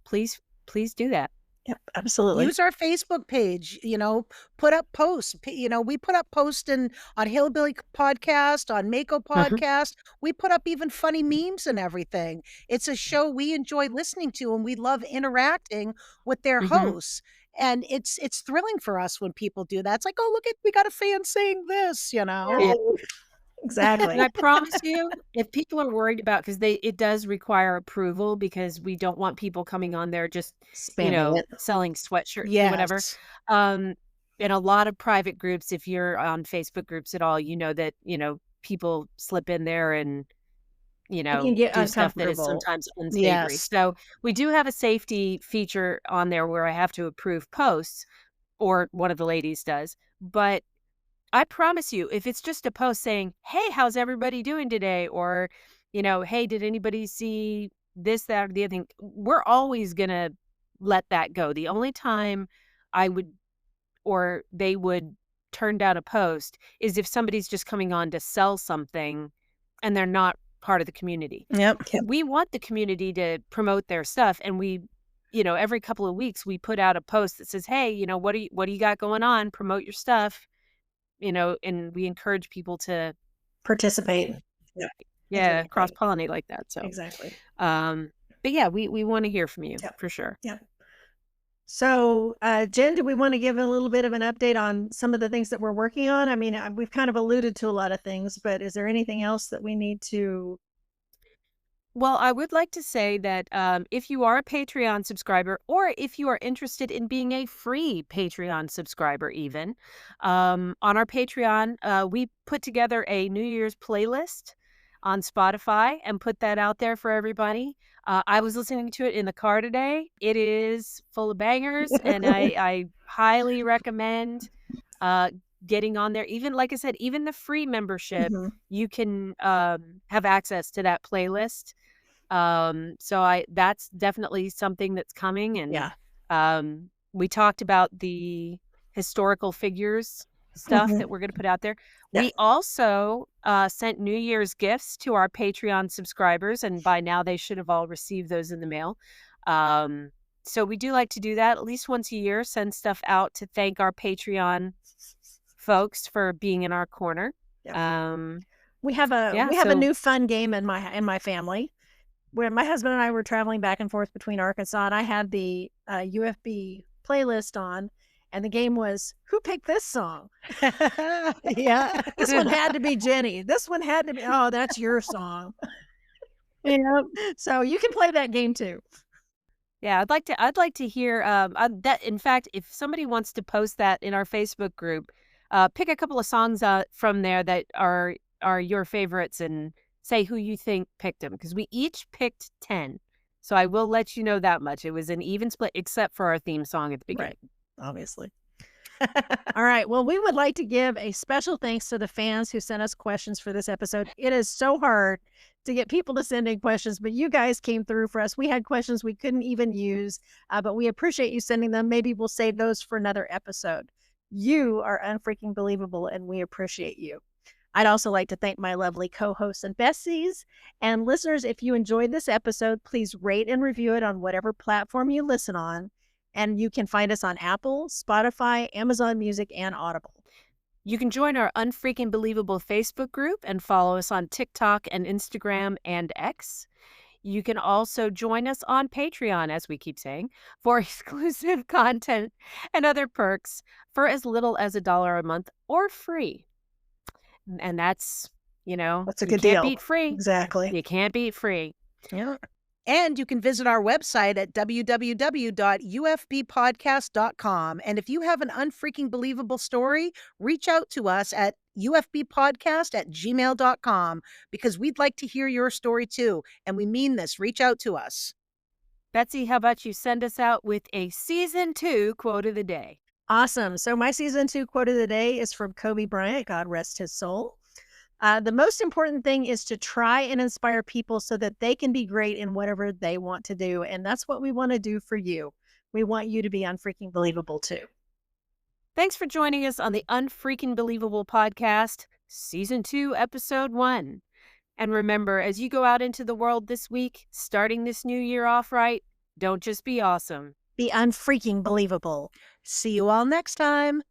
please do that. Yep, absolutely. Use our Facebook page, put up posts. We put up posts on Hillbilly Podcast, on Mako Mhm, Podcast. We put up even funny memes and everything. It's a show we enjoy listening to, and we love interacting with their mhm. hosts. And it's thrilling for us when people do that. It's like, oh, look at we got a fan saying this. Yeah, Yay. and Exactly. I promise you, if people are worried about, because it does require approval, because we don't want people coming on there just, Spamming it. selling sweatshirts or whatever. Yes. Um, in a lot of private groups, if you're on Facebook groups at all, you know that, people slip in there and, It can get do stuff that is uncomfortable. sometimes unsavory. Yes. So we do have a safety feature on there where I have to approve posts, or one of the ladies does. But I promise you, if it's just a post saying, "Hey, how's everybody doing today?" Or, "Hey, did anybody see this, that, or the other thing?" We're always gonna let that go. The only time I would, or they would, turn down a post is if somebody's just coming on to sell something and they're not part of the community. Yep. Yep. We want the community to promote their stuff, and we, every couple of weeks we put out a post that says, "Hey, what do you got going on? Promote your stuff." And we encourage people to, Participate. Yep. yeah, Exactly. cross-pollinate like that. So, Exactly. um, but yeah, we wanna hear from you Yep. for sure. Yep. So, Jen, do we want to give a little bit of an update on some of the things that we're working on? I mean, we've kind of alluded to a lot of things, but is there anything else that we need to? Well, I would like to say that, if you are a Patreon subscriber, or if you are interested in being a free Patreon subscriber even, on our Patreon, we put together a New Year's playlist on Spotify and put that out there for everybody. I was listening to it in the car today. It is full of bangers, and I highly recommend, uh, getting on there. Even, like I said, even the free membership, Mhm. you can, have access to that playlist. So that's definitely something that's coming. And Yeah. we talked about the historical figures stuff Mhm. that we're going to put out there. Yeah. We also sent New Year's gifts to our Patreon subscribers, and by now they should have all received those in the mail. Um, so we do like to do that at least once a year, send stuff out to thank our Patreon folks for being in our corner. Yep. Um, We have a yeah, we have a so new fun game in my family where my husband and I were traveling back and forth between Arkansas, and I had the UFB playlist on, and the game was who picked this song? Yeah. This one had to be Jenny. This one had to be. Oh, that's your song. Yep. So you can play that game too. Yeah, I'd like to hear, that, in fact, if somebody wants to post that in our Facebook group, pick a couple of songs, from there that are your favorites, and say who you think picked them, because we each picked 10. So I will let you know that much. It was an even split, except for our theme song at the beginning. Right. Obviously. All right. Well, we would like to give a special thanks to the fans who sent us questions for this episode. It is so hard to get people to send in questions, but you guys came through for us. We had questions we couldn't even use, but we appreciate you sending them. Maybe we'll save those for another episode. You are unfreaking believable, and we appreciate you. I'd also like to thank my lovely co-hosts and besties. And listeners, if you enjoyed this episode, please rate and review it on whatever platform you listen on. And you can find us on Apple, Spotify, Amazon Music, and Audible. You can join our Unfreaking Believable Facebook group and follow us on TikTok and Instagram and X. You can also join us on Patreon, as we keep saying, for exclusive content and other perks for as little as $1 a month, or free. And that's, That's a you good can't deal. beat free. Exactly. You can't beat free. Yeah. And you can visit our website at www.ufbpodcast.com. And if you have an unfreaking believable story, reach out to us at ufbpodcast@gmail.com, because we'd like to hear your story too. And we mean this. Reach out to us. Betsy, how about you send us out with a season 2 quote of the day? Awesome. So my season 2 quote of the day is from Kobe Bryant. God rest his soul. The most important thing is to try and inspire people so that they can be great in whatever they want to do. And that's what we want to do for you. We want you to be unfreaking believable too. Thanks for joining us on the Unfreaking Believable podcast, season 2, episode 1. And remember, as you go out into the world this week, starting this new year off right, don't just be awesome. be unfreaking believable. See you all next time.